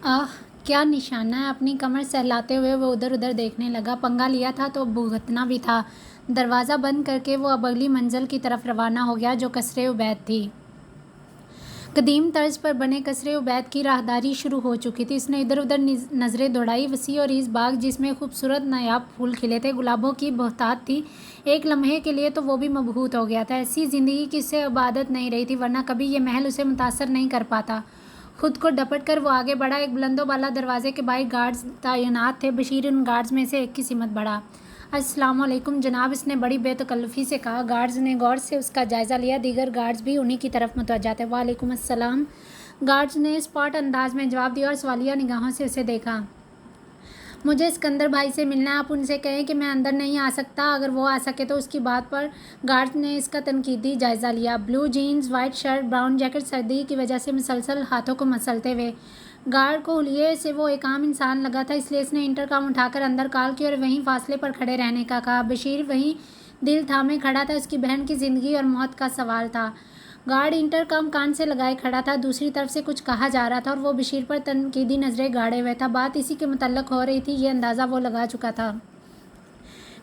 आह! क्या निशाना है। अपनी कमर सहलाते हुए वो उधर-उधर देखने लगा। पंगा लिया था तो भुगतना भी था। दरवाज़ा बंद करके वो अब अगली मंज़िल की तरफ रवाना हो गया जो कसरे-उबैद थी। कदीम तर्ज पर बने कसरे-उबैद की राहदारी शुरू हो चुकी थी। उसने इधर-उधर नज़रें दौड़ाई। वसी और इस बाग जिसमें खूबसूरत नायाब फूल खिले थे, गुलाबों की बहुतायत थी। एक लम्हे के लिए तो वो भी मबहूत हो गया था। ऐसी ज़िंदगी की उससे अब आदत नहीं रही थी, वरना कभी ये महल उसे मुतासर नहीं कर पाता। खुद को डपट कर वो आगे बढ़ा। एक बुलंदो-बाला दरवाजे के बाहर गार्ड्स तैनात थे। बशीर उन गार्ड्स में से एक की सिमत बढ़ा। अस्सलाम वालेकुम जनाब, इसने बड़ी बेतकल्लुफ़ी से कहा। गार्ड्स ने गौर से उसका जायज़ा लिया। दीगर गार्ड्स भी उन्हीं की तरफ मुतवज्जा थे। वालेकुम अस्सलाम, गार्ड्स ने स्पॉट अंदाज में जवाब दिया और सवालिया निगाहों से उसे देखा। मुझे सिकंदर भाई से मिलना है। आप उनसे कहें कि मैं अंदर नहीं आ सकता। अगर वो आ सके तो उसकी बात पर गार्ड ने इसका तनकीदी जायज़ा लिया। Blue jeans, white shirt, brown jacket, सर्दी की वजह से मुसलसल हाथों को मसलते हुए गार्ड को हुलिये से वो एक आम इंसान लगा था, इसलिए इसने इंटरकॉम उठाकर अंदर कॉल की और वहीं फासले पर खड़े रहने का कहा। बशीर वहीं दिल थामे खड़ा था। उसकी बहन की ज़िंदगी और मौत का सवाल था। गार्ड इंटरकॉम कान से लगाए खड़ा था। दूसरी तरफ से कुछ कहा जा रहा था और वो बशीर पर तनकीदी नज़रें गाड़े हुए था। बात इसी के मुतल्लक हो रही थी, ये अंदाज़ा वो लगा चुका था।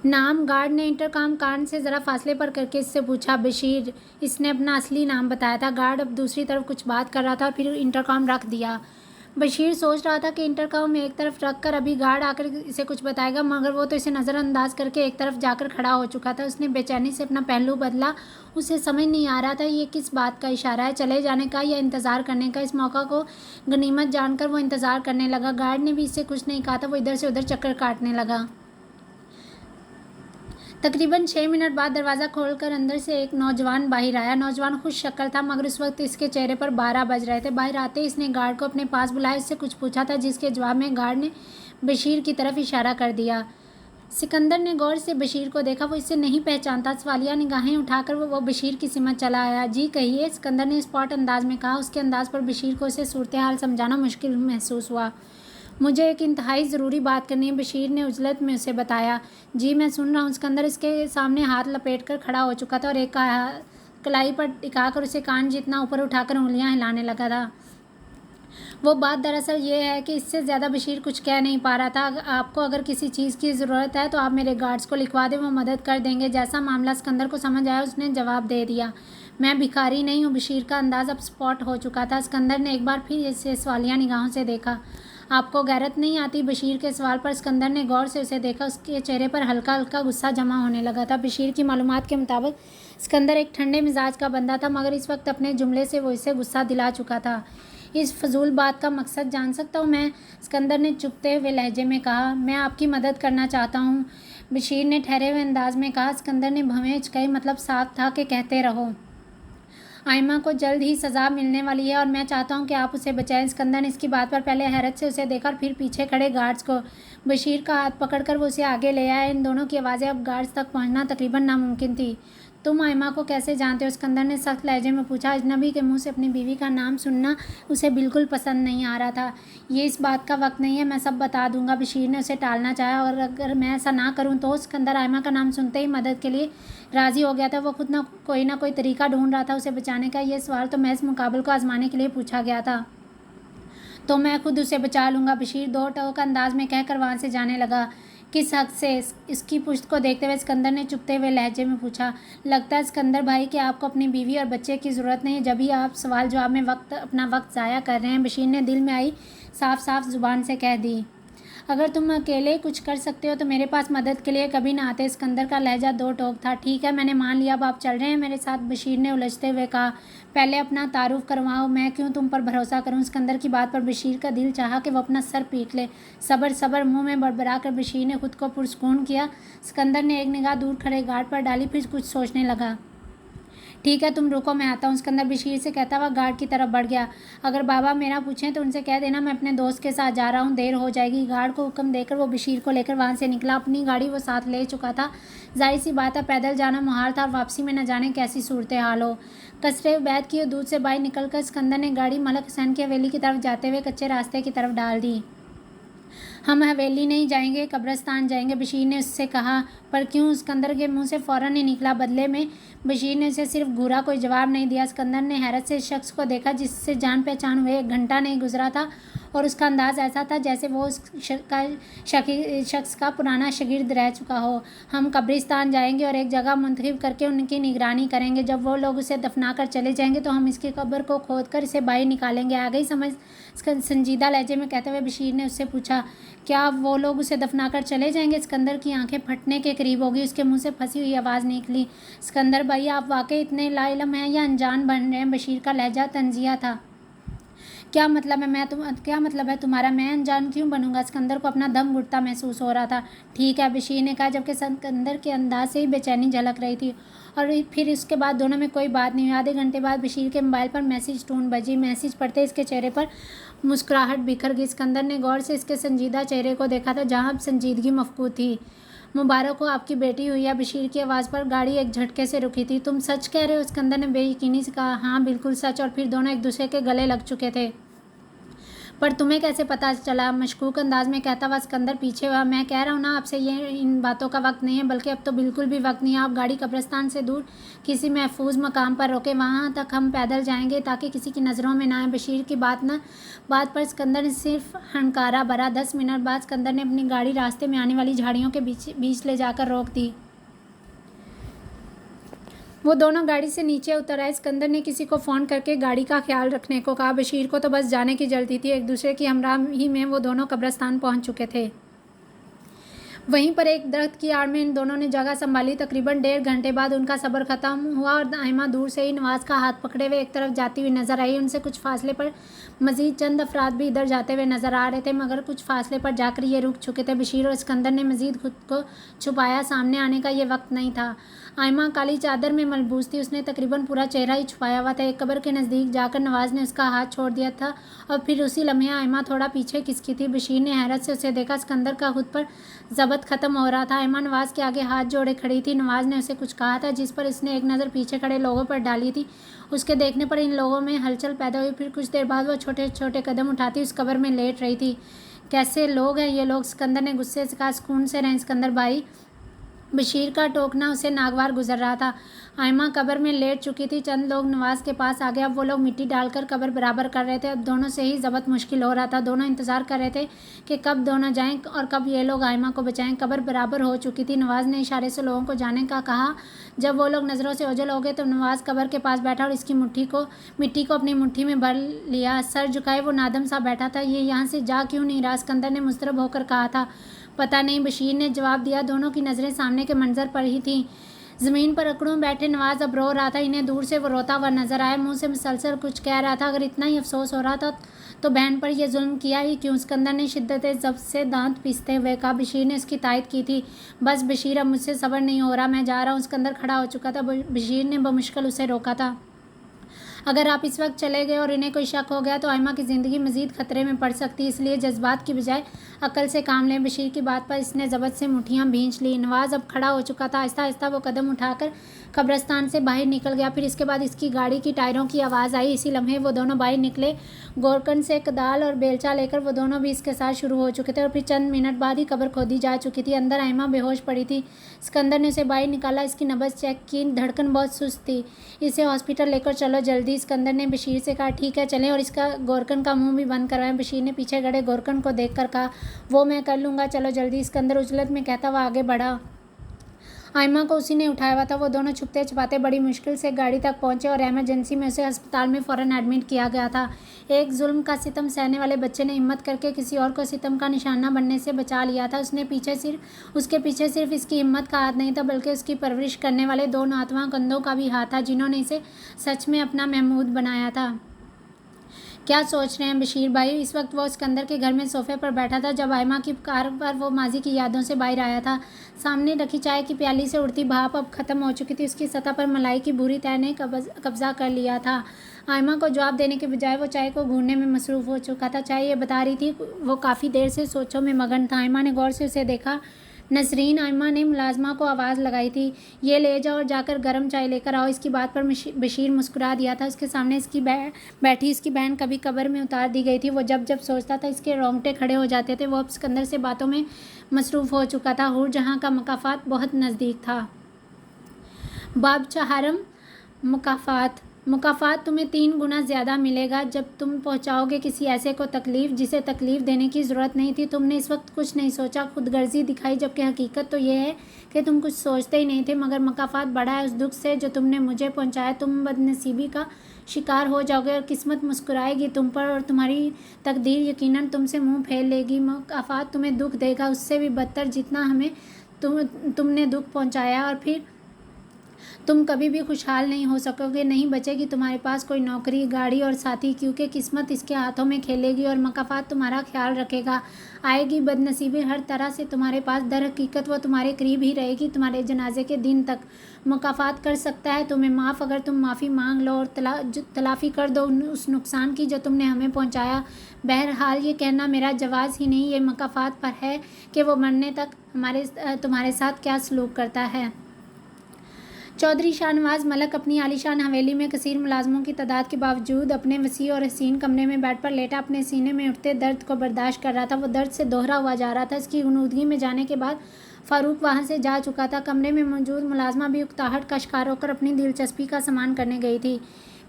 नाम? गार्ड ने इंटरकॉम कान से ज़रा फासले पर करके इससे पूछा। बशीर, इसने अपना असली नाम बताया था। गार्ड अब दूसरी तरफ कुछ बात कर रहा था और फिर इंटरकॉम रख दिया। बशीर सोच रहा था कि इंटरकॉम एक तरफ रख कर अभी गार्ड आकर इसे कुछ बताएगा, मगर वो तो इसे नज़रअंदाज करके एक तरफ जाकर खड़ा हो चुका था। उसने बेचैनी से अपना पहलू बदला। उसे समझ नहीं आ रहा था ये किस बात का इशारा है, चले जाने का या इंतज़ार करने का। इस मौका को गनीमत जानकर वो इंतज़ार करने लगा। गार्ड ने भी इससे कुछ नहीं कहा था। वो इधर से उधर चक्कर काटने लगा। तकरीबन 6 मिनट बाद दरवाज़ा खोलकर अंदर से एक नौजवान बाहर आया। नौजवान खुश शक्ल था, मगर उस वक्त इसके चेहरे पर 12 बज रहे थे। बाहर आते ही इसने गार्ड को अपने पास बुलाया, इससे कुछ पूछा था, जिसके जवाब में गार्ड ने बशीर की तरफ इशारा कर दिया। सिकंदर ने गौर से बशीर को देखा। वो इसे नहीं पहचानता। सवालिया निगाहें उठाकर वो बशीर की सिमत चला आया। जी कहिए, सिकंदर ने स्पॉट अंदाज में कहा। उसके अंदाज पर बशीर को उसे सूरत हाल समझाना मुश्किल महसूस हुआ। मुझे एक इंतहाई ज़रूरी बात करनी है, बशीर ने उजलत में उसे बताया। जी मैं सुन रहा हूँ। सिकंदर इसके सामने हाथ लपेट कर खड़ा हो चुका था और एक कलाई पर टिकाकर उसे कान जितना ऊपर उठाकर उंगलियां हिलाने लगा था। वो बात दरअसल ये है कि इससे ज़्यादा बशीर कुछ कह नहीं पा रहा था। आपको अगर किसी चीज़ की ज़रूरत है तो आप मेरे गार्ड्स को लिखवा दें, वो मदद कर देंगे। जैसा मामला सिकंदर को समझ आया उसने जवाब दे दिया। मैं भिखारी नहीं हूँ। बशीर का अंदाज़ अब स्पॉट हो चुका था। सिकंदर ने एक बार फिर इसे सवालिया निगाहों से देखा। आपको गैरत नहीं आती? बशीर के सवाल पर सिकंदर ने गौर से उसे देखा। उसके चेहरे पर हल्का हल्का गुस्सा जमा होने लगा था। बशीर की मालूमात के मुताबिक सिकंदर एक ठंडे मिजाज का बंदा था, मगर इस वक्त अपने जुमले से वो इसे गुस्सा दिला चुका था। इस फजूल बात का मकसद जान सकता हूँ मैं? सिकंदर ने चुपते हुए लहजे में कहा। मैं आपकी मदद करना चाहता हूँ, बशीर ने ठहरे हुए अंदाज में कहा। सिकंदर ने भवें हिचकाई। मतलब साफ था कि कहते रहो। आयमा को जल्द ही सज़ा मिलने वाली है और मैं चाहता हूं कि आप उसे बचाएं। सिकंदर ने इसकी बात पर पहले हैरत से उसे देखा और फिर पीछे खड़े गार्ड्स को। बशीर का हाथ पकड़कर वो उसे आगे ले आया। इन दोनों की आवाज़ें अब गार्ड्स तक पहुंचना तकरीबन नामुमकिन थी। तुम आयमा को कैसे जानते हो? सिकंदर ने सख्त लहजे में पूछा। अजनबी के मुंह से अपनी बीवी का नाम सुनना उसे बिल्कुल पसंद नहीं आ रहा था। ये इस बात का वक्त नहीं है, मैं सब बता दूंगा। बशीर ने उसे टालना चाहा। और अगर मैं ऐसा ना करूं तो? सिकंदर आयमा का नाम सुनते ही मदद के लिए राज़ी हो गया था। वो खुद ना कोई तरीका ढूंढ रहा था उसे बचाने का। यह सवाल तो महज मुकाबले को आजमाने के लिए पूछा गया था। तो मैं खुद उसे बचा लूँगा, बशीर दो टोक अंदाज में कहकर वहाँ से जाने लगा। किस हक से? इसकी पुश्त को देखते हुए सिकंदर ने चुपते हुए लहजे में पूछा। लगता है सिकंदर भाई कि आपको अपनी बीवी और बच्चे की ज़रूरत नहीं है, जब ही आप सवाल जवाब में अपना वक्त ज़ाया कर रहे हैं, बशीर ने दिल में आई साफ साफ ज़ुबान से कह दी। अगर तुम अकेले कुछ कर सकते हो तो मेरे पास मदद के लिए कभी ना आते। सिकंदर का लहजा दो टोक था। ठीक है, मैंने मान लिया, अब आप चल रहे हैं मेरे साथ? बशीर ने उलझते हुए कहा। पहले अपना तारुफ करवाओ, मैं क्यों तुम पर भरोसा करूं? सिकंदर की बात पर बशीर का दिल चाहा कि वो अपना सर पीट ले। सबर सबर, मुंह में बड़बड़ा कर बशीर ने खुद को पुरस्कून किया। सिकंदर ने एक निगाह दूर खड़े गार्ड पर डाली, फिर कुछ सोचने लगा। ठीक है, तुम रुको, मैं आता हूँ। सिकंदर बशीर से कहता हुआ गार्ड की तरफ बढ़ गया। अगर बाबा मेरा पूछें तो उनसे कह देना मैं अपने दोस्त के साथ जा रहा हूँ, देर हो जाएगी। गार्ड को हुक्म देकर वो बशीर को लेकर वहाँ से निकला। अपनी गाड़ी वो साथ ले चुका था। जाहिर सी बात है, पैदल जाना मुहाल था और वापसी में न जाने कैसी सूरत हाल हो। कसरे उबैद की दूध से बाहर निकलकर सिकंदर ने गाड़ी मलक हुसैन की हवेली की तरफ जाते हुए कच्चे रास्ते की तरफ डाल दी। हम हवेली नहीं जाएंगे, कब्रिस्तान जाएंगे, बशीर ने उससे कहा। पर क्यों? सिकंदर के मुंह से फ़ौरन ही निकला। बदले में बशीर ने उसे सिर्फ घूरा, कोई जवाब नहीं दिया। सिकंदर ने हैरत से इस शख्स को देखा जिससे जान पहचान हुए 1 घंटा नहीं गुजरा था और उसका अंदाज़ ऐसा था जैसे वो उस शख्स का पुराना शागिर्द रह चुका हो। हम कब्रिस्तान जाएंगे और एक जगह मुंतखब करके उनकी निगरानी करेंगे। जब वो लोग उसे दफना कर चले जाएंगे तो हम इसकी कब्र को खोद कर इसे बाहर निकालेंगे। आ गई समझ? संजीदा लहजे में कहते हुए बशीर ने उससे पूछा, क्या वो लोग उसे दफना कर चले जाएंगे? सिकंदर की आंखें फटने के करीब होगी। उसके मुंह से फंसी हुई आवाज़ निकली, सिकंदर भाई, आप वाकई इतने लाइलम हैं या अनजान बन रहे हैं? बशीर का लहजा तंजिया था। क्या मतलब है तुम्हारा? मैं अनजान क्यों बनूंगा? सिकंदर को अपना दम घुटता महसूस हो रहा था। ठीक है, बशीर ने कहा, जबकि सिकंदर के अंदाज से ही बेचैनी झलक रही थी। और फिर उसके बाद दोनों में कोई बात नहीं हुई। आधे घंटे बाद बशीर के मोबाइल पर मैसेज टून बजी। मैसेज पढ़ते इसके चेहरे पर मुस्कुराहट बिखर गई। सिकंदर ने गौर से इसके संजीदा चेहरे को देखा था, जहाँ अब संजीदगी मफकूद थी। मुबारक हो, आपकी बेटी हुई है। बशीर की आवाज़ पर गाड़ी एक झटके से रुकी थी। तुम सच कह रहे हो? सिकंदर ने बेयकीनी से कहा। हाँ बिल्कुल सच। और फिर दोनों एक दूसरे के गले लग चुके थे। पर तुम्हें कैसे पता चला? मशकूक अंदाज में कहता हुआ सिकंदर पीछे हुआ। मैं कह रहा हूँ ना आपसे, ये इन बातों का वक्त नहीं है, बल्कि अब तो बिल्कुल भी वक्त नहीं है। आप गाड़ी कब्रिस्तान से दूर किसी महफूज मकाम पर रोके, वहाँ तक हम पैदल जाएंगे ताकि किसी की नज़रों में ना आए। बशीर की बात पर सिकंदर ने सिर्फ हनकारा भरा। 10 मिनट बाद सिकंदर ने अपनी गाड़ी रास्ते में आने वाली झाड़ियों के बीच ले जाकर रोक दी। वो दोनों गाड़ी से नीचे उतर आए। सिकंदर ने किसी को फ़ोन करके गाड़ी का ख्याल रखने को कहा। बशीर को तो बस जाने की जल्दी थी। एक दूसरे की हमराही में वो दोनों कब्रिस्तान पहुंच चुके थे। वहीं पर एक दरख्त की आड़ में इन दोनों ने जगह संभाली। तकरीबन 1.5 घंटे बाद उनका सब्र ख़त्म हुआ और आयमा दूर से ही नवाज़ का हाथ पकड़े हुए एक तरफ जाती हुई नजर आई। उनसे कुछ फासले पर मजीद चंद अफराद भी इधर जाते हुए नजर आ रहे थे, मगर कुछ फासले पर जाकर ये रुक चुके थे। बशीर और सिकंदर ने मजीद खुद को छुपाया। सामने आने का ये वक्त नहीं था। आयमा काली चादर में मलबूस थी। उसने तकरीबन पूरा चेहरा ही छुपाया हुआ था। एक कब्र के नज़दीक जाकर नवाज़ ने उसका हाथ छोड़ दिया था और फिर उसी लम्हे आयमा थोड़ा पीछे खिसकी थी। बशीर ने हैरत से उसे देखा। सिकंदर का खुद पर ज़ब्त ख़त्म हो रहा था। आयमा नवाज़ के आगे हाथ जोड़े खड़ी थी। नवाज़ ने उसे कुछ कहा था, जिस पर इसने एक नज़र पीछे खड़े लोगों पर डाली थी। उसके देखने पर इन लोगों में हलचल पैदा हुई। फिर कुछ देर बाद वह छोटे छोटे कदम उठाती उस कब्र में लेट रही थी। कैसे लोग हैं ये लोग? सिकंदर ने गुस्से से कहा। सुकून से रहें सिकंदर भाई। बशीर का टोकना उसे नागवार गुजर रहा था। आयमा कब्र में लेट चुकी थी। चंद लोग नवाज के पास आ गए। अब वो लोग मिट्टी डालकर कब्र बराबर कर रहे थे। अब दोनों से ही ज़बत मुश्किल हो रहा था। दोनों इंतज़ार कर रहे थे कि कब दोनों जाएं और कब ये लोग आयमा को बचाएं। कब्र बराबर हो चुकी थी। नवाज ने इशारे से लोगों को जाने का कहा। जब वो लोग नज़रों से ओझल हो गए तो नवाज कब्र के पास बैठा और इसकी मिट्टी को अपनी मुट्ठी में भर लिया। सर झुकाए वो नादम सा बैठा था। ये यहाँ से जा क्यों नहीं रहा? सिकंदर ने मुस्तरब होकर कहा था। पता नहीं, बशीर ने जवाब दिया। दोनों की नज़रें सामने के मंजर पर ही थीं। ज़मीन पर अकड़ों बैठे नवाज अब रो रहा था। इन्हें दूर से वो रोता हुआ नजर आया। मुंह से मुसलसल कुछ कह रहा था। अगर इतना ही अफसोस हो रहा था तो बहन पर यह जुल्म किया ही क्यों? सिकंदर ने शिद्दत ज़ब्त से दांत पीसते हुए कहा। बशीर ने उसकी तायद की थी। बस बशीर, अब मुझसे सब्र नहीं हो रहा, मैं जा रहा हूँ। सिकंदर खड़ा हो चुका था। बशीर ने बमुश्किल उसे रोका था। अगर आप इस वक्त चले गए और इन्हें कोई शक हो गया तो आयमा की ज़िंदगी मज़ीद ख़तरे में पड़ सकती है, इसलिए जज्बात की बजाय अक्ल से काम लें। बशीर की बात पर इसने ज़बत से मुठ्ठियाँ भींच ली। नवाज़ अब खड़ा हो चुका था। आहिस्ता आहिस्ता वो कदम उठाकर कब्रिस्तान से बाहर निकल गया। फिर इसके बाद इसकी गाड़ी की टायरों की आवाज़ आई। इसी लम्हे वो दोनों बाहर निकले। गोरकंड से कदाल और बेलचा लेकर वो दोनों भी इसके साथ शुरू हो चुके थे और फिर चंद मिनट बाद ही कब्र खोदी जा चुकी थी। अंदर आयमा बेहोश पड़ी थी। सिकंदर ने उसे बाहर निकाला। इसकी नब्ज़ चेक की। धड़कन बहुत सुस्त थी। इसे हॉस्पिटल लेकर चलो जल्दी। सिकंदर ने बशीर से कहा। ठीक है चलें, और इसका गोरकन का मुंह भी बंद करवाएं। बशीर ने पीछे खड़े गोरकन को देखकर कहा। वो मैं कर लूँगा, चलो जल्दी। सिकंदर उजलत में कहता हुआ आगे बढ़ा। आयमा को उसी ने उठाया हुआ था। वो दोनों छुपते छुपाते बड़ी मुश्किल से गाड़ी तक पहुंचे और इमरजेंसी में उसे अस्पताल में फ़ौरन एडमिट किया गया था। एक जुल्म का सितम सहने वाले बच्चे ने हिम्मत करके किसी और को सितम का निशाना बनने से बचा लिया था। उसके पीछे सिर्फ इसकी हिम्मत का हाथ नहीं था, बल्कि उसकी परवरिश करने वाले दो नातवां कंधों का भी हाथ था, जिन्होंने इसे सच में अपना महमूद बनाया था। क्या सोच रहे हैं बशीर भाई? इस वक्त वो सिकंदर के घर में सोफे पर बैठा था। जब आयमा की कार पर वो माजी की यादों से बाहर आया था। सामने रखी चाय की प्याली से उड़ती भाप अब ख़त्म हो चुकी थी। उसकी सतह पर मलाई की भूरी तह ने कब्जा कर लिया था। आयमा को जवाब देने के बजाय वो चाय को घूरने में मसरूफ़ हो चुका था। चाय ये बता रही थी वो काफ़ी देर से सोचों में मगन था। आयमा ने गौर से उसे देखा। नसरीन, आयमा ने मुलाजमा को आवाज़ लगाई थी। ये ले जाओ और जाकर गर्म चाय लेकर आओ। इसकी बात पर बशीर मुस्कुरा दिया था। उसके सामने इसकी बैठी इसकी बहन कभी कब्र में उतार दी गई थी। वो जब जब सोचता था इसके रोंगटे खड़े हो जाते थे। वो अब सिकंदर से बातों में मसरूफ़ हो चुका था। हूर जहाँ का मुकाफात बहुत नज़दीक था। बाब चहारम मुकाफात। मुकाफ़ात तुम्हें 3 गुना ज़्यादा मिलेगा जब तुम पहुंचाओगे किसी ऐसे को तकलीफ़ जिसे तकलीफ़ देने की ज़रूरत नहीं थी। तुमने इस वक्त कुछ नहीं सोचा, खुदगर्जी दिखाई, जबकि हकीकत तो यह है कि तुम कुछ सोचते ही नहीं थे। मगर मुकाफ़ात बड़ा है उस दुख से जो तुमने मुझे पहुंचाया। तुम बदनसीबी का शिकार हो जाओगे और किस्मत मुस्कुराएगी तुम पर, और तुम्हारी तकदीर यकीनन तुमसे मुंह फेर लेगी। मुकाफ़ात तुम्हें दुख देगा, उससे भी बदतर, जितना हमें तुमने दुख पहुंचाया, और फिर तुम कभी भी खुशहाल नहीं हो सकोगे। नहीं बचेगी तुम्हारे पास कोई नौकरी, गाड़ी और साथी, क्योंकि किस्मत इसके हाथों में खेलेगी और मुकाफ़ात तुम्हारा ख्याल रखेगा। आएगी बदनसीबी हर तरह से तुम्हारे पास, दर हकीकत वो तुम्हारे करीब ही रहेगी तुम्हारे जनाजे के दिन तक। मुकाफ़ात कर सकता है तुम्हें माफ़ अगर तुम माफ़ी मांग लो और तलाफ़ी कर दो उस नुकसान की जो तुमने हमें पहुँचाया। बहरहाल ये कहना मेरा जवाज़ ही नहीं, ये मुकाफ़ात पर है कि वो मरने तक तुम्हारे साथ क्या सलूक करता है। चौधरी शाहनवाज मलक अपनी आलीशान हवेली में कसीर मुलाजमों की तादाद के बावजूद अपने वसी और हसीन कमरे में बेड पर लेटा अपने सीने में उठते दर्द को बर्दाश्त कर रहा था। वो दर्द से दोहरा हुआ जा रहा था। इसकी गुनूदगी में जाने के बाद फ़ारूक वहाँ से जा चुका था। कमरे में मौजूद मुलाजमा भी उकताहट का शिकार होकर अपनी दिलचस्पी का सामान करने गई थी।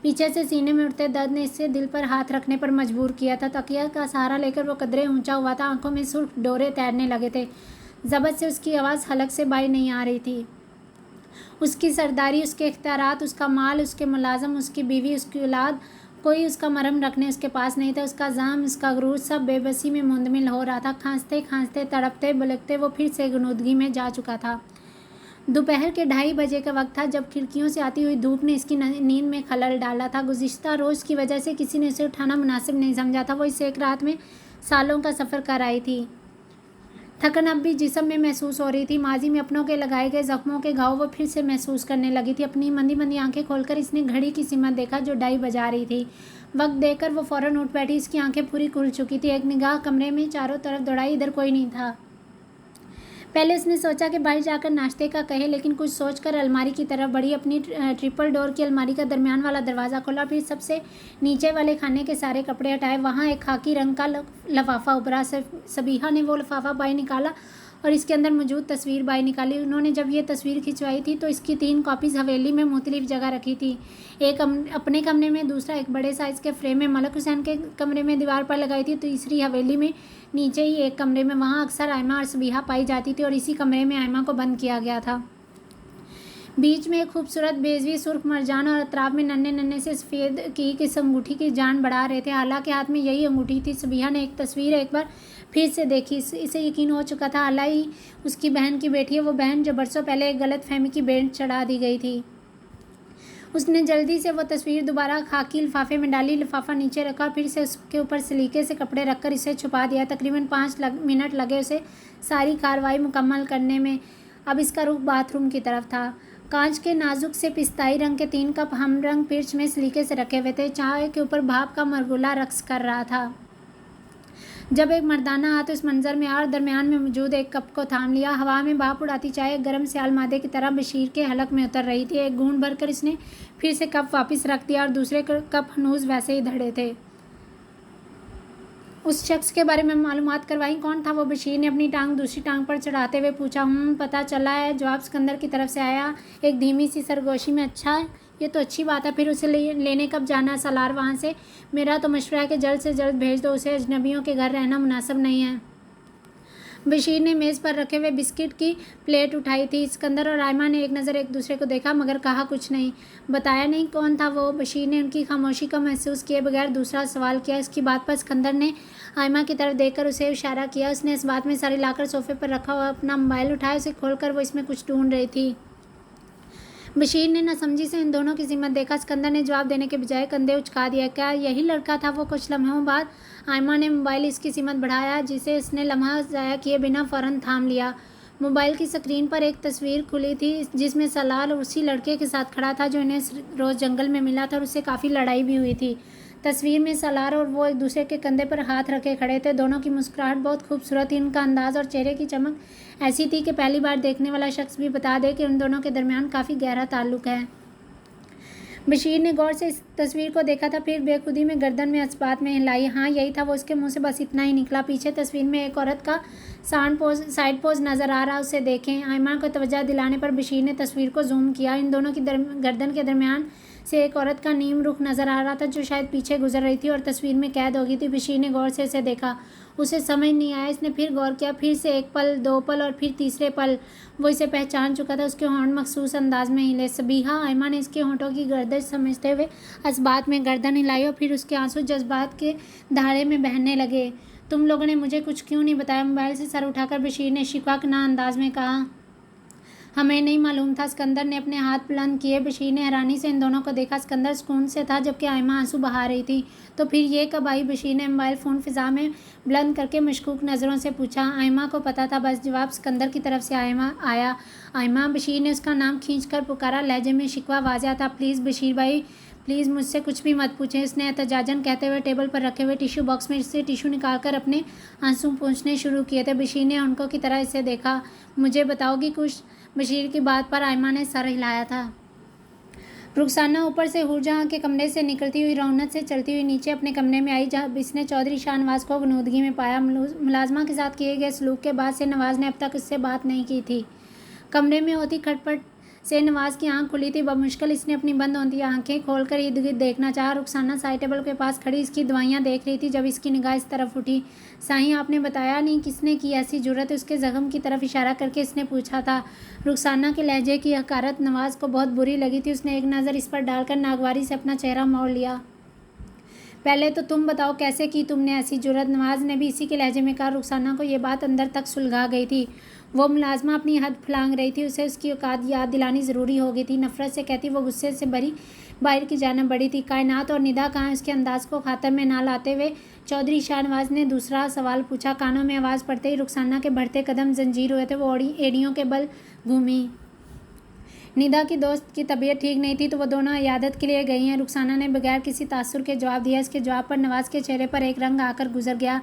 पीछे से सीने में उठते दर्द ने इससे दिल पर हाथ रखने पर मजबूर किया था। तकिया का सहारा लेकर वो कदरे ऊंचा हुआ था। आंखों में सुर्ख डोरे तैरने लगे थे। ज़बत से उसकी आवाज़ हलक से बाहर नहीं आ रही थी। उसकी सरदारी, उसके इख्तियारात, उसका माल, उसके मुलाजम, उसकी बीवी, उसकी औलाद, कोई उसका मरहम रखने उसके पास नहीं था। उसका जाम, उसका गुरूर सब बेबसी में मुंदमिल हो रहा था। खांसते खांसते, तड़पते बुलकते वो फिर से गुनूदगी में जा चुका था। दोपहर के 2:30 बजे का वक्त था जब खिड़कियों से आती हुई धूप ने इसकी नींद में खलल डाला था। गुज़िश्ता रोज़ की वजह से किसी ने उसे उठाना मुनासिब नहीं समझा था। वो इस एक रात में सालों का सफ़र कर आई थी। थकन अब भी जिस्म में महसूस हो रही थी। माजी में अपनों के लगाए गए जख्मों के घाव वो फिर से महसूस करने लगी थी। अपनी मंदी मंदी आंखें खोलकर इसने घड़ी की सीमत देखा जो 2:30 बजा रही थी। वक्त देखकर वो फ़ौरन उठ बैठी। इसकी आंखें पूरी खुल चुकी थी। एक निगाह कमरे में चारों तरफ दौड़ाई, इधर कोई नहीं था। पहले उसने सोचा कि बाहर जाकर नाश्ते का कहे, लेकिन कुछ सोचकर अलमारी की तरफ बढ़ी। अपनी ट्रिपल डोर की अलमारी का दरमियान वाला दरवाज़ा खोला, फिर सबसे नीचे वाले खाने के सारे कपड़े हटाए। वहाँ एक खाकी रंग का लफाफा उभरा। सबीहा ने वो लफाफा बाहर निकाला और इसके अंदर मौजूद तस्वीर बाहर निकाली। उन्होंने जब ये तस्वीर खिंचवाई थी तो इसकी 3 कॉपीज़ हवेली में मुख्तलिफ जगह रखी थी। एक अपने कमरे में, दूसरा एक बड़े साइज़ के फ्रेम में मलक हुसैन के कमरे में दीवार पर लगाई थी, तीसरी हवेली में नीचे ही एक कमरे में। वहाँ अक्सर आयमा और सबीहा पाई जाती थी और इसी कमरे में आयमा को बंद किया गया था। बीच में एक खूबसूरत बेजवी सुर्ख मरजान और अतराफ में नन्हे नन्हे से सफ़ेद की किस अंगूठी की जान बढ़ा रहे थे। आला के हाथ में यही अंगूठी थी। सबीहा ने एक तस्वीर एक बार फिर से देखी। इसे यकीन हो चुका था आला ही उसकी बहन की बेटी है, वो बहन जो बरसों पहले एक गलत फहमी की भेंट चढ़ा दी गई थी। उसने जल्दी से वो तस्वीर दोबारा खाकी लिफाफे में डाली, लिफाफा नीचे रखा, फिर से उसके ऊपर सलीके से कपड़े रखकर इसे छुपा दिया। तकरीबन 5 मिनट लगे उसे सारी कार्रवाई मुकम्मल करने में। अब इसका रुख बाथरूम की तरफ था। कांच के नाजुक से पिस्ताई रंग के 3 कप हम रंग पिर्च में सलीके से रखे हुए थे। चाय के ऊपर भाप का मरगुला रक्स कर रहा था। जब एक मर्दाना हाथ उस मंजर में और दरमियान में मौजूद एक कप को थाम लिया। हवा में भाप उड़ाती चाय गर्म सियाल मादे की तरह बशीर के हलक में उतर रही थी। एक घूंट भरकर इसने फिर से कप वापस रख दिया और दूसरे कप हनूज वैसे ही धड़े थे। उस शख्स के बारे में मालूमात करवाई। कौन था वो? बशीर ने अपनी टांग दूसरी टांग पर चढ़ाते हुए पूछा। पता चला है, जवाब सिकंदर की तरफ से आया एक धीमी सी सरगोशी में। अच्छा, ये तो अच्छी बात है। फिर उसे लेने कब जाना? सालार वहाँ से। मेरा तो मशवरा है कि जल्द से जल्द भेज दो उसे। अजनबियों के घर रहना मुनासिब नहीं है। बशीर ने मेज़ पर रखे हुए बिस्किट की प्लेट उठाई थी। सिकंदर और आयमा ने एक नज़र एक दूसरे को देखा मगर कहा कुछ नहीं। बताया नहीं कौन था वो? बशीर ने उनकी खामोशी को महसूस किए बगैर दूसरा सवाल किया। इसकी बात पर सिकंदर ने आयमा की तरफ देखकर उसे इशारा किया। उसने इस बात में सारी लाकर सोफे पर रखा हुआ अपना मोबाइल उठाया। उसे खोलकर वो इसमें कुछ ढूंढ रही थी। बशीर ने नासमझी से इन दोनों की जिम्मत देखा। सिकंदर ने जवाब देने के बजाय कंधे उचका दिया। क्या यही लड़का था वो? कुछ लम्हों बाद आयमा ने मोबाइल इसकी सिमत बढ़ाया, जिसे इसने लम्हा ज़ाया किए बिना फ़ौरन थाम लिया। मोबाइल की स्क्रीन पर एक तस्वीर खुली थी जिसमें सलाल उसी लड़के के साथ खड़ा था जो इन्हें रोज़ जंगल में मिला था और उससे काफ़ी लड़ाई भी हुई थी। तस्वीर में सलार और वो एक दूसरे के कंधे पर हाथ रखे खड़े थे। दोनों की मुस्कुराहट बहुत खूबसूरत थी। इनका अंदाज़ और चेहरे की चमक ऐसी थी कि पहली बार देखने वाला शख्स भी बता दे कि उन दोनों के दरमियान काफ़ी गहरा ताल्लुक़ है। बशीर ने गौर से इस तस्वीर को देखा था, फिर बेखुदी में गर्दन में इस्बात में हिलाई। हाँ, यही था वो। उसके मुंह से बस इतना ही निकला। पीछे तस्वीर में एक औरत का साइड पोज नज़र आ रहा, उसे देखें। आयमा को तवज्जो दिलाने पर बशीर ने तस्वीर को जूम किया। इन दोनों की गर्दन के दरमियान से एक औरत का नीम रुख नजर आ रहा था जो शायद पीछे गुजर रही थी और तस्वीर में कैद हो गई थी। बशीर ने गौर से उसे देखा। उसे समझ नहीं आया। इसने फिर गौर किया, फिर से एक पल, 2 पल और फिर तीसरे पल वो इसे पहचान चुका था। उसके होंठ मखसूस अंदाज में हिले। सबीहा। आयमा ने इसके होंठों की गर्दश समझते हुए इस्बात में गर्दन हिलाई और फिर उसके आंसू जज्बात के धारे में बहने लगे। तुम लोगों ने मुझे कुछ क्यों नहीं बताया? मोबाइल से सर उठाकर बशीर ने शिकवा अंदाज में कहा। हमें नहीं मालूम था। सिकंदर ने अपने हाथ बुलंद किए। बशीर ने हैरानी से इन दोनों को देखा। सिकंदर सुकून से था जबकि आयमा आंसू बहा रही थी। तो फिर ये कब आई? बशीर ने मोबाइल फ़ोन फ़िज़ा में बुलंद करके मशकूक नज़रों से पूछा। आयमा को पता था। बस जवाब सिकंदर की तरफ से आया। आयमा। बशीर ने उसका नाम खींचकर पुकारा। लहजे में शिकवा वाज़िह था। प्लीज़ बशीर भाई, प्लीज़ मुझसे कुछ भी मत पूछें। इसने एहतजाजन कहते हुए टेबल पर रखे हुए टिश्यू बॉक्स में से टिश्यू निकालकर अपने आंसू पोंछने शुरू किए थे। बशीर ने उनको की तरह इसे देखा। मुझे बताओगी कुछ? बशीर की बात पर आयमा ने सर हिलाया था। रुखसाना ऊपर से हूरजहां के कमरे से निकलती हुई रौनक से चलती हुई नीचे अपने कमरे में आई, जहाँ इसने चौधरी शाहनवाज को गनूदगी में पाया। मुलाजमा के साथ किए गए सलूक के बाद से नवाज ने अब तक उससे बात नहीं की थी। कमरे में होती खटपट से नवाज की आंख खुली थी। बमुश्किल इसने अपनी बंद होती आंखें खोलकर इर्द गिर्द देखना चाहा। रुखसाना साइड टेबल के पास खड़ी इसकी दवाइयाँ देख रही थी जब इसकी निगाह इस तरफ उठी। साईं, आपने बताया नहीं किसने की ऐसी जुर्रत? उसके जख्म की तरफ इशारा करके इसने पूछा था। रुखसाना के लहजे की हकारत नवाज को बहुत बुरी लगी थी। उसने एक नज़र इस पर डालकर नागवारी से अपना चेहरा मोड़ लिया। पहले तो तुम बताओ कैसे की तुमने ऐसी जुर्रत? नवाज ने भी इसी के लहजे में कहा। रुखसाना को ये बात अंदर तक सुलगा गई थी। वो मुलाजमा अपनी हद फलांग रही थी। उसे उसकी औकात याद दिलानी ज़रूरी हो गई थी। नफरत से कहती, वो गुस्से से भरी बाहर की जानब बढ़ी थी। कायनात और निदा कहाँ? उसके अंदाज को खातर में ना लाते हुए चौधरी शाहनवाज ने दूसरा सवाल पूछा। कानों में आवाज़ पड़ते ही रुखसाना के बढ़ते कदम जंजीर हुए थे। वो एड़ियों के बल घूमी। निदा की दोस्त की तबीयत ठीक नहीं थी तो वो दोनों इयादत के लिए गई हैं। रुखसाना ने बगैर किसी तासुर के जवाब दिया। इसके जवाब पर नवाज के चेहरे पर एक रंग आकर गुजर गया।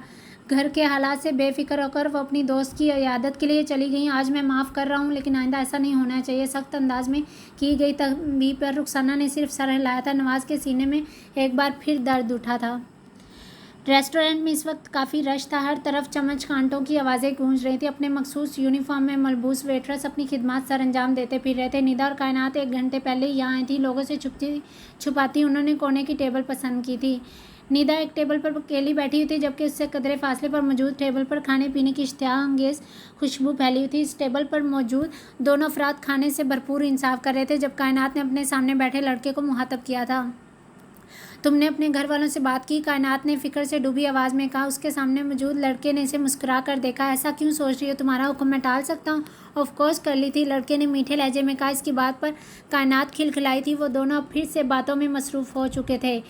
घर के हालात से बेफिक्र होकर वो अपनी दोस्त की इयादत के लिए चली गई। आज मैं माफ़ कर रहा हूँ लेकिन आइंदा ऐसा नहीं होना चाहिए। सख्त अंदाज में की गई तंबीह पर रुखसाना ने सिर्फ सर हिलाया था। नवाज के सीने में एक बार फिर दर्द उठा था। रेस्टोरेंट में इस वक्त काफ़ी रश था। हर तरफ चम्मच कांटों की आवाज़ें गूंज रही थी। अपने मखसूस यूनिफॉर्म में मलबूस वेटरस अपनी खिदमत सर अंजाम देते फिर रहे थे। निदा और कायनात 1 घंटे पहले ही यहाँ आई थी। लोगों से छुपाती उन्होंने कोने की टेबल पसंद की थी। निदा एक टेबल पर अकेली बैठी हुई थी जबकि उससे कदरे फासले पर मौजूद टेबल पर खाने पीने की इश्तिहा अंगेज़ खुशबू फैली हुई थी। इस टेबल पर मौजूद दोनों अफराद खाने से भरपूर इंसाफ कर रहे थे जब कायनात ने अपने सामने बैठे लड़के को मुखातब किया था। तुमने अपने घर वालों से बात की? कायनात ने फिक्र से डूबी आवाज़ में कहा। उसके सामने मौजूद लड़के ने इसे मुस्कुरा कर देखा। ऐसा क्यों सोच रही हो? तुम्हारा हुक्म मैं टाल सकता हूँ? ऑफ कोर्स कर ली थी, लड़के ने मीठे लहजे में कहा। इसकी बात पर कायनात खिलखिलाई थी। वो दोनों अब फिर से बातों में मसरूफ़ हो चुके थे।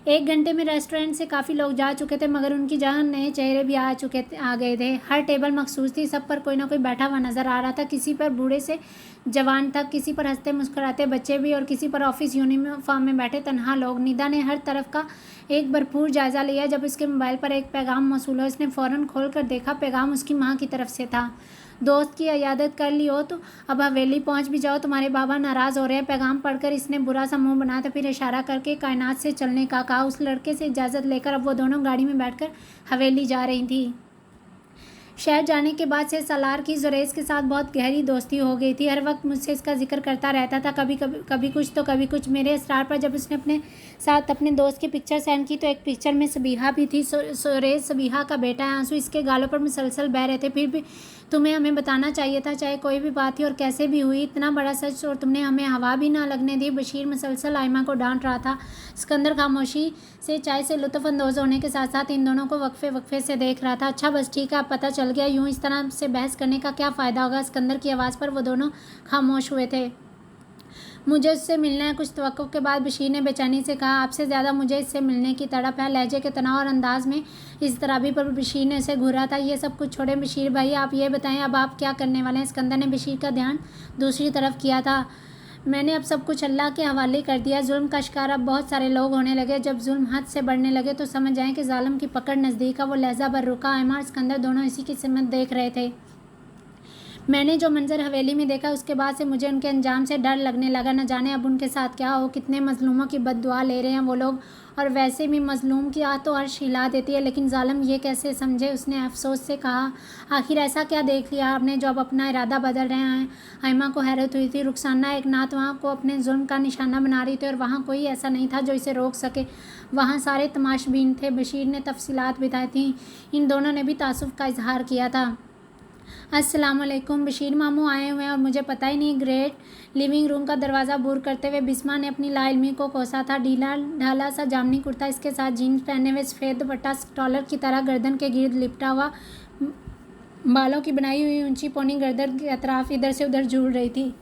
1 घंटे में रेस्टोरेंट से काफ़ी लोग जा चुके थे मगर उनकी जगह नए चेहरे भी आ गए थे। हर टेबल मखसूस थी। सब पर कोई ना कोई बैठा हुआ नज़र आ रहा था। किसी पर बूढ़े से जवान तक, किसी पर हंसते मुस्कुराते बच्चे भी और किसी पर ऑफिस यूनिफॉर्म में बैठे तनहा लोग। निदा ने हर तरफ का एक भरपूर जायज़ा लिया। जब उसके मोबाइल पर एक पैगाम मौसूल हुआ इसने फ़ौरन खोल कर देखा। पैगाम उसकी माँ की तरफ से था। दोस्त की इयादत कर ली हो तो अब हवेली पहुंच भी जाओ, तुम्हारे बाबा नाराज़ हो रहे हैं। पैगाम पढ़कर इसने बुरा सा मुंह बनाया तो फिर इशारा करके कायनात से चलने का कहा। उस लड़के से इजाज़त लेकर अब वो दोनों गाड़ी में बैठकर हवेली जा रही थी। शहर जाने के बाद से सालार की जुरैज के साथ बहुत गहरी दोस्ती हो गई थी। हर वक्त मुझसे इसका जिक्र करता रहता था। कभी कुछ तो कभी कुछ। मेरे इसरार पर जब उसने अपने साथ अपने दोस्त की पिक्चर सेंड की तो एक पिक्चर में सबीहा भी थी। जुरैज सबीहा का बेटा है। आंसू इसके गालों पर मुसलसल बह रहे थे। फिर भी तुम्हें हमें बताना चाहिए था, चाहे कोई भी बात थी और कैसे भी हुई। इतना बड़ा सच और तुमने हमें हवा भी ना लगने दी। बशीर मुसलसल आयमा को डांट रहा था। सिकंदर खामोशी से चाय से लुत्फ़अंदोज़ होने के साथ साथ इन दोनों को वक्फे से देख रहा था। अच्छा बस ठीक है, अब पता चल गया। यूँ इस तरह से बहस करने का क्या फ़ायदा होगा? सिकंदर की आवाज़ पर वो दोनों खामोश हुए थे। मुझे उससे मिलना है। कुछ तवक्कुफ़ के बाद बशीर ने बेचैनी से कहा। आपसे ज़्यादा मुझे इससे मिलने की तड़प है। लहजे के तनाव और अंदाज में इस तरह पर बशीर ने उसे घूरा था। ये सब कुछ छोड़े बशीर भाई, आप ये बताएं अब आप क्या करने वाले हैं? सिकंदर ने बशीर का ध्यान दूसरी तरफ किया था। मैंने अब सब कुछ अल्लाह के हवाले कर दिया। जुल्म का शिकार अब बहुत सारे लोग होने लगे। जब जुल्म हद से बढ़ने लगे तो समझ जाएं कि जालिम की पकड़ नज़दीक है। वो लहजा भर रुका। आयमा और सिकंदर दोनों इसी की सिमत देख रहे थे। मैंने जो मंजर हवेली में देखा उसके बाद से मुझे उनके अंजाम से डर लगने लगा। न जाने अब उनके साथ क्या हो। कितने मजलूमों की बद्दुआ ले रहे हैं वो लोग। और वैसे भी मजलूम की आह तो अर्श हिला देती है, लेकिन जालिम ये कैसे समझे। उसने अफसोस से कहा, आखिर ऐसा क्या देख लिया आपने जो अब अपना इरादा बदल रहे हैं। आयमा को हैरत हुई थी। रुखसाना एक नातवां को अपने जुल्म का निशाना बना रही थी और वहाँ कोई ऐसा नहीं था जो इसे रोक सके। वहाँ सारे तमाशबीन थे। बशीर ने तफसीलात बताई थी। इन दोनों ने भी तासुफ का इजहार किया था। अस्सलामुअलैकुम, बशीर मामू आए हुए हैं और मुझे पता ही नहीं। ग्रेट लिविंग रूम का दरवाज़ा बूर करते हुए बिस्मा ने अपनी लाइल्मी को कोसा था। ढीला ढाला सा जामनी कुर्ता, इसके साथ जीन्स पहने हुए सफ़ेद दुपट्टा स्टॉलर की तरह गर्दन के गिर्द लिपटा हुआ, बालों की बनाई हुई ऊंची पौनी गर्दन के अतराफ इधर से उधर झूल रही थी।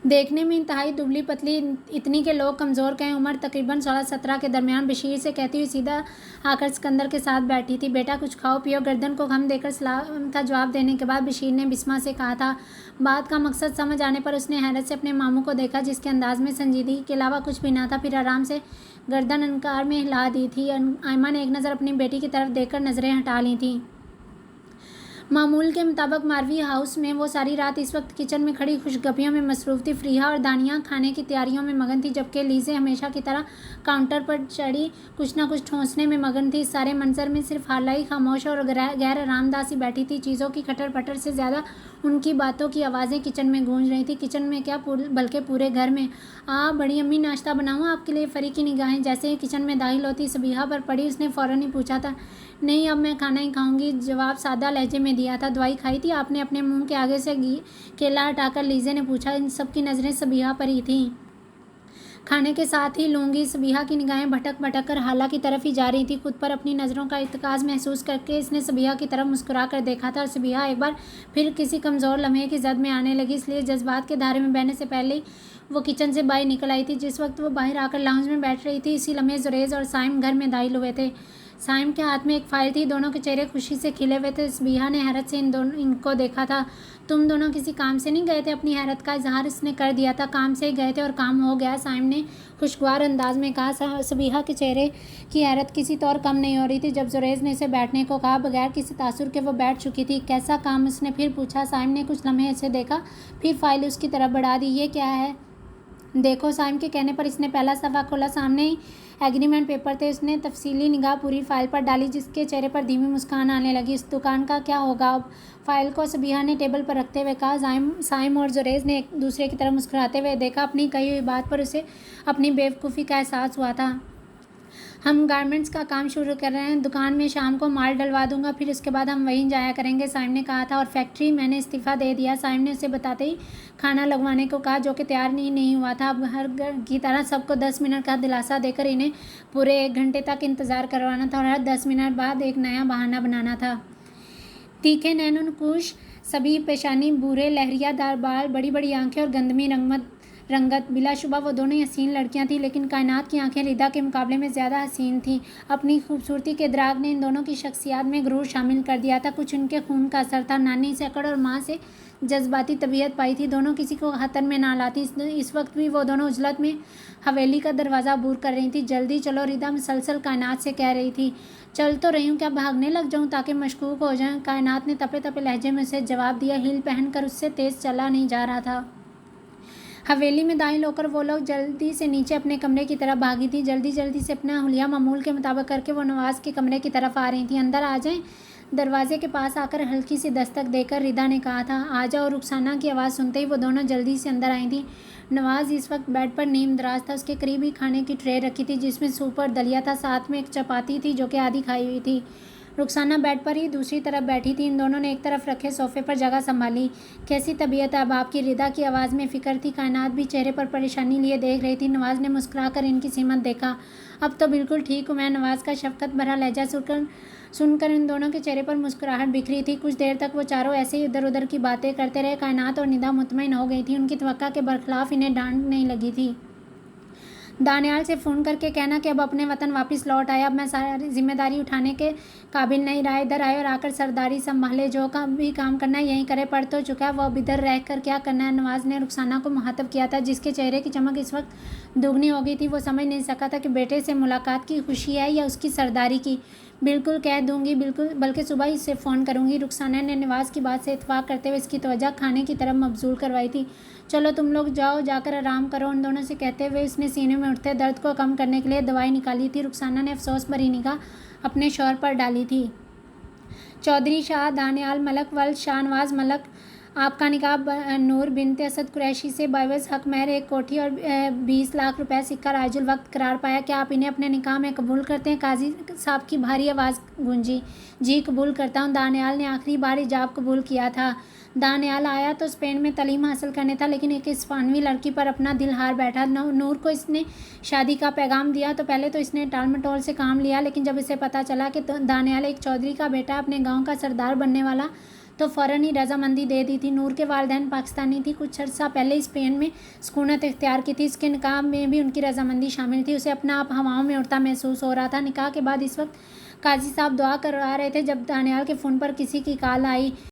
देखने में इंतहाई दुबली पतली, इतनी के लोग कमज़ोर कहें। उम्र तकरीबन 16-17 के दरमियान। बशीर से कहती हुई सीधा आकर सिकंदर के साथ बैठी थी। बेटा कुछ खाओ पियो। गर्दन को खम देकर सलाम का जवाब देने के बाद बशीर ने बिस्मा से कहा था। बात का मकसद समझ आने पर उसने हैरत से अपने मामू को देखा, जिसके अंदाज में संजीदगी के अलावा कुछ भी ना था। फिर आराम से गर्दन इनकार में हिला दी थी। आयमा ने एक नज़र अपनी बेटी की तरफ देखकर नज़रें हटा ली थीं। मामूल के मुताबिक मारवी हाउस में वो सारी रात इस वक्त किचन में खड़ी खुशगपियों में मसरूफ़ थी। फ्रीहा और दानिया खाने की तैयारियों में मगन थी, जबकि लीज़े हमेशा की तरह काउंटर पर चढ़ी कुछ ना कुछ ठोंसने में मगन थी। इस सारे मंजर में सिर्फ हाला ही खामोश और गैर आरामदासी बैठी थी। चीज़ों की खटर पटर से ज़्यादा उनकी बातों की आवाज़ें किचन में गूंज रही थी। किचन में क्या बल्कि पूरे घर में। बड़ी अम्मी नाश्ता बनाऊँ आपके लिए। फरी की निगाहें जैसे ही किचन में दाखिल होती सबीहा पर पड़ी। उसने फ़ौरन ही पूछा था, नहीं अब मैं खाना ही खाऊंगी। जवाब सादा लहजे में दिया था। दवाई खाई थी आपने? अपने मुंह के आगे से केला हटाकर लीजे ने पूछा। इन सब की नज़रें सबीहा पर ही थीं। खाने के साथ ही लूंगी। सबीहा की निगाहें भटक भटक कर हाला की तरफ ही जा रही थी। खुद पर अपनी नज़रों का इत्तेकाज महसूस करके इसने सबीहा की तरफ मुस्कुरा कर देखा था और सबीहा एक बार फिर किसी कमज़ोर लम्हे की जद में आने लगी। इसलिए जज्बात के धारे में बहने से पहले वो किचन से बाहर निकल आई थी। जिस वक्त वो बाहर आकर लाउंज में बैठ रही थी, इसी लम्हे जुरेज़ और साइम घर में दाखिल हुए थे। साइम के हाथ में एक फाइल थी। दोनों के चेहरे खुशी से खिले हुए थे। सबीहा ने हैरत से इनको देखा था। तुम दोनों किसी काम से नहीं गए थे? अपनी हैरत का इजहार इसने कर दिया था। काम से ही गए थे और काम हो गया, साइम ने खुशगवार अंदाज में कहा। सबीहा के चेहरे की हैरत किसी तौर कम नहीं हो रही थी। जब जुरेज़ ने इसे बैठने को कहा, बगैर किसी तासुर के वो बैठ चुकी थी। कैसा काम? उसने फिर पूछा। साइम ने कुछ लम्हे इसे देखा, फिर फाइल उसकी तरफ बढ़ा दी। ये क्या है? देखो। साइम के कहने पर इसने पहला सफ़ा खोला। सामने ही एग्रीमेंट पेपर थे। उसने तफसीली निगाह पूरी फाइल पर डाली, जिसके चेहरे पर धीमी मुस्कान आने लगी। इस दुकान का क्या होगा अब? फाइल को सबीहा ने टेबल पर रखते हुए कहा। साइम और जुरेज़ ने एक दूसरे की तरफ मुस्कुराते हुए देखा। अपनी कही हुई बात पर उसे अपनी बेवकूफ़ी का एहसास हुआ था। हम गारमेंट्स का काम शुरू कर रहे हैं। दुकान में शाम को माल डलवा दूंगा, फिर उसके बाद हम वहीं जाया करेंगे, साइम ने कहा था। और फैक्ट्री मैंने इस्तीफ़ा दे दिया। साइम ने उसे बताते ही खाना लगवाने को कहा, जो कि तैयार नहीं हुआ था। अब हर घर की तरह सबको 10 मिनट का दिलासा देकर इन्हें पूरे 1 घंटे तक इंतज़ार करवाना था और हर 10 मिनट बाद एक नया बहाना बनाना था। तीखे नैनोनकुश, सभी पेशानी, बूढ़े लहरियादार बाल, बड़ी बड़ी आंखें और गंदमी रंगत। बिलाशुबा वो दोनों ही हसीन लड़कियां थीं, लेकिन कायनात की आंखें रिदा के मुकाबले में ज़्यादा हसीन थीं। अपनी खूबसूरती के इदराक ने इन दोनों की शख्सियात में गुरूर शामिल कर दिया था। कुछ उनके खून का असर था। नानी से अकड़ और माँ से जज्बाती तबीयत पाई थी। दोनों किसी को खतर में ना लाती। इस वक्त भी वो दोनों उजलत में हवेली का दरवाज़ा बूर कर रही थी। जल्दी चलो, रिदा मुसलसल कायनात से कह रही थी। चल तो रही हूँ, क्या भागने लग जाऊँ ताकि मशकूक हो जाएं? कायनात ने तपे तपे लहजे में उसे जवाब दिया। हील पहनकर उससे तेज़ चला नहीं जा रहा था। हवेली में दाखिल होकर वो लोग जल्दी से नीचे अपने कमरे की तरफ भागी थी। जल्दी से अपना हुलिया मामूल के मुताबिक करके वो नवाज़ के कमरे की तरफ आ रही थी। अंदर आ जाएं। दरवाजे के पास आकर हल्की सी दस्तक देकर रिदा ने कहा था। आ जाओ। रुखसाना की आवाज़ सुनते ही वो दोनों जल्दी से अंदर आई थी। नवाज़ इस वक्त बेड पर नीम दराज था। उसके करीब ही खाने की ट्रे रखी थी, जिसमें सूप और दलिया था। साथ में एक चपाती थी जो कि आधी खाई हुई थी। रुखसाना बेड पर ही दूसरी तरफ बैठी थी। इन दोनों ने एक तरफ रखे सोफे पर जगह संभाली। कैसी तबीयत है अब आपकी? रिदा की आवाज़ में फ़िक्र थी। कायनात भी चेहरे पर परेशानी लिए देख रही थी। नवाज़ ने मुस्कुरा कर इनकी सीमत देखा। अब तो बिल्कुल ठीक हूँ मैं। नवाज़ का शफकत भरा लहजा सुनकर इन दोनों के चेहरे पर मुस्कुराहट बिखरी थी। कुछ देर तक वो चारों ऐसे ही इधर उधर की बातें करते रहे। कायनात और निदा मुतमईन हो गई थी। उनकी तवक्का के बरखिलाफ इन्हें डांट नहीं लगी थी। दानियाल से फ़ोन करके कहना कि अब अपने वतन वापस लौट आया, अब मैं सारी जिम्मेदारी उठाने के काबिल नहीं रहा, इधर आए और आकर सरदारी संभाले, जो भी काम करना है यहीं करे, पढ़ तो चुका है, वो अब इधर रह कर क्या करना है। नवाज ने रुखसाना को मुखातब किया था, जिसके चेहरे की चमक इस वक्त दुगनी हो गई थी। वो समझ नहीं सका था कि बेटे से मुलाकात की खुशी है या उसकी सरदारी की। बिल्कुल कह दूंगी, बिल्कुल, बल्कि सुबह ही से फ़ोन करूंगी। रुखसाना ने नवाज की बात से इत्फाक करते हुए इसकी तवज्जो खाने की तरफ मबजूल करवाई थी। चलो तुम लोग जाओ, जाकर आराम करो, उन दोनों से कहते हुए उसने सीने में उठते दर्द को कम करने के लिए दवाई निकाली थी। रुखसाना ने अफसोस भरी निगाह अपने शौहर पर डाली थी। चौधरी शाह दानियाल मलक वल्द शाहनवाज मलक, आपका निकाह नूर बिनते असद कुरैशी से बाइवज हक महर एक कोठी और 20 लाख रुपए सिक्का राजुल वक्त करार पाया। क्या आप इन्हें अपने निकाह में कबूल करते हैं? काजी साहब की भारी आवाज़ गूंजी। जी कबूल करता हूँ। दानियाल ने आखिरी बार इजाब कबूल किया था। दानियाल आया तो स्पेन में तालीम हासिल करने था, लेकिन एक स्पेनवी लड़की पर अपना दिल हार बैठा। नूर को इसने शादी का पैगाम दिया तो पहले तो इसने टाल मटोल से काम लिया, लेकिन जब इसे पता चला कि दानियाल एक चौधरी का बेटा अपने गांव का सरदार बनने वाला, तो फ़ौरन ही रजामंदी दे दी थी। नूर के वालिदैन पाकिस्तानी थी, कुछ अर्सा पहले स्पेन में सुकूनत इख्तियार की थी। इसके निकाह में भी उनकी रजामंदी शामिल थी। उसे अपना आप हवाओं में उड़ता महसूस हो रहा था। निकाह के बाद इस वक्त काजी साहब दुआ करवा रहे थे जब दानियाल के फ़ोन पर किसी की कॉल आई।